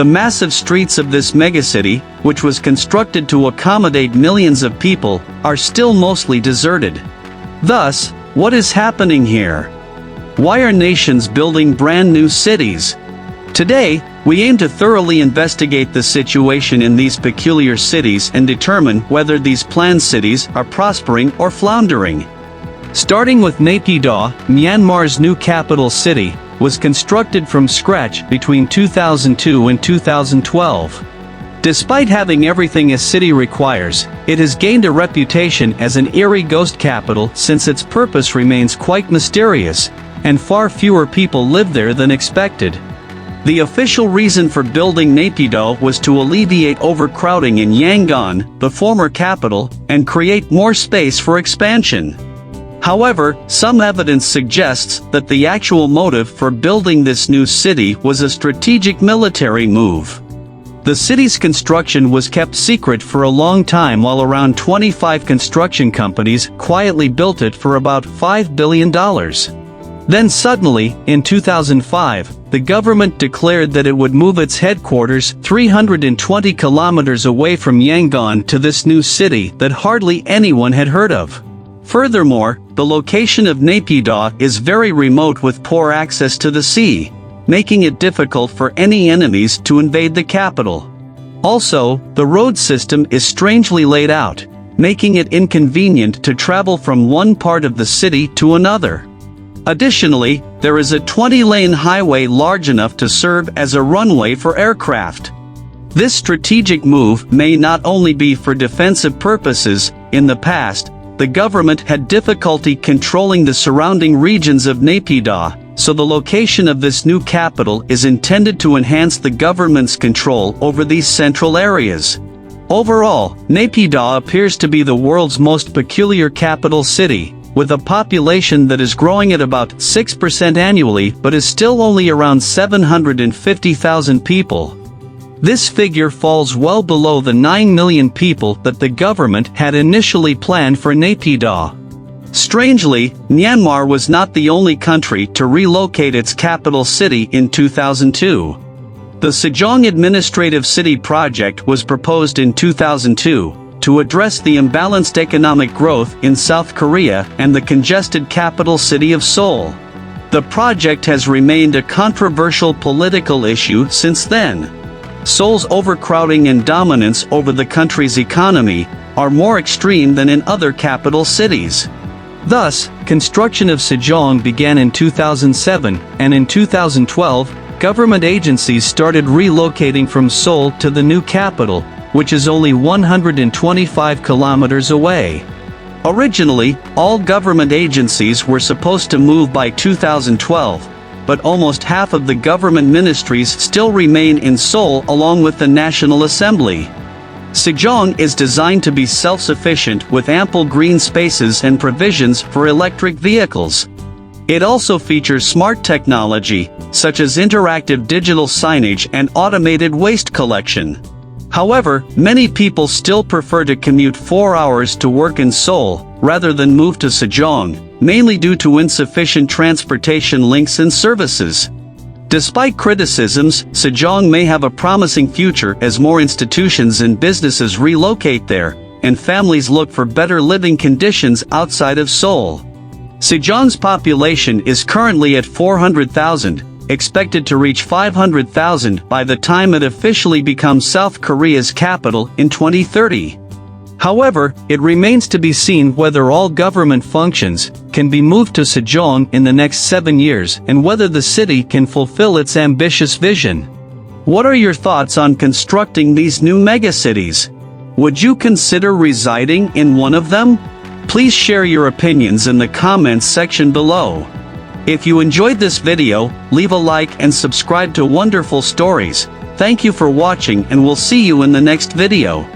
The massive streets of this megacity, which was constructed to accommodate millions of people, are still mostly deserted. Thus, what is happening here? Why are nations building brand new cities? Today, we aim to thoroughly investigate the situation in these peculiar cities and determine whether these planned cities are prospering or floundering. Starting with Naypyidaw, Myanmar's new capital city, was constructed from scratch between 2002 and 2012. Despite having everything a city requires, it has gained a reputation as an eerie ghost capital since its purpose remains quite mysterious, and far fewer people live there than expected. The official reason for building Naypyidaw was to alleviate overcrowding in Yangon, the former capital, and create more space for expansion. However, some evidence suggests that the actual motive for building this new city was a strategic military move. The city's construction was kept secret for a long time while around 25 construction companies quietly built it for about $5 billion. Then suddenly, in 2005, the government declared that it would move its headquarters 320 kilometers away from Yangon to this new city that hardly anyone had heard of. Furthermore, the location of Naypyidaw is very remote with poor access to the sea, making it difficult for any enemies to invade the capital. Also, the road system is strangely laid out, making it inconvenient to travel from one part of the city to another. Additionally, there is a 20-lane highway large enough to serve as a runway for aircraft. This strategic move may not only be for defensive purposes. In the past, the government had difficulty controlling the surrounding regions of Naypyidaw, so the location of this new capital is intended to enhance the government's control over these central areas. Overall, Naypyidaw appears to be the world's most peculiar capital city, with a population that is growing at about 6% annually but is still only around 750,000 people. This figure falls well below the 9 million people that the government had initially planned for Naypyidaw. Strangely, Myanmar was not the only country to relocate its capital city in 2002. The Sejong Administrative City project was proposed in 2002, to address the imbalanced economic growth in South Korea and the congested capital city of Seoul. The project has remained a controversial political issue since then. Seoul's overcrowding and dominance over the country's economy are more extreme than in other capital cities. Thus, construction of Sejong began in 2007, and in 2012, government agencies started relocating from Seoul to the new capital, which is only 125 kilometers away. Originally, all government agencies were supposed to move by 2012, but almost half of the government ministries still remain in Seoul along with the National Assembly. Sejong is designed to be self-sufficient with ample green spaces and provisions for electric vehicles. It also features smart technology, such as interactive digital signage and automated waste collection. However, many people still prefer to commute 4 hours to work in Seoul, rather than move to Sejong, mainly due to insufficient transportation links and services. Despite criticisms, Sejong may have a promising future as more institutions and businesses relocate there, and families look for better living conditions outside of Seoul. Sejong's population is currently at 400,000, expected to reach 500,000 by the time it officially becomes South Korea's capital in 2030. However, it remains to be seen whether all government functions can be moved to Sejong in the next 7 years and whether the city can fulfill its ambitious vision. What are your thoughts on constructing these new megacities? Would you consider residing in one of them? Please share your opinions in the comments section below. If you enjoyed this video, leave a like and subscribe to Wonderful Stories. Thank you for watching, and we'll see you in the next video.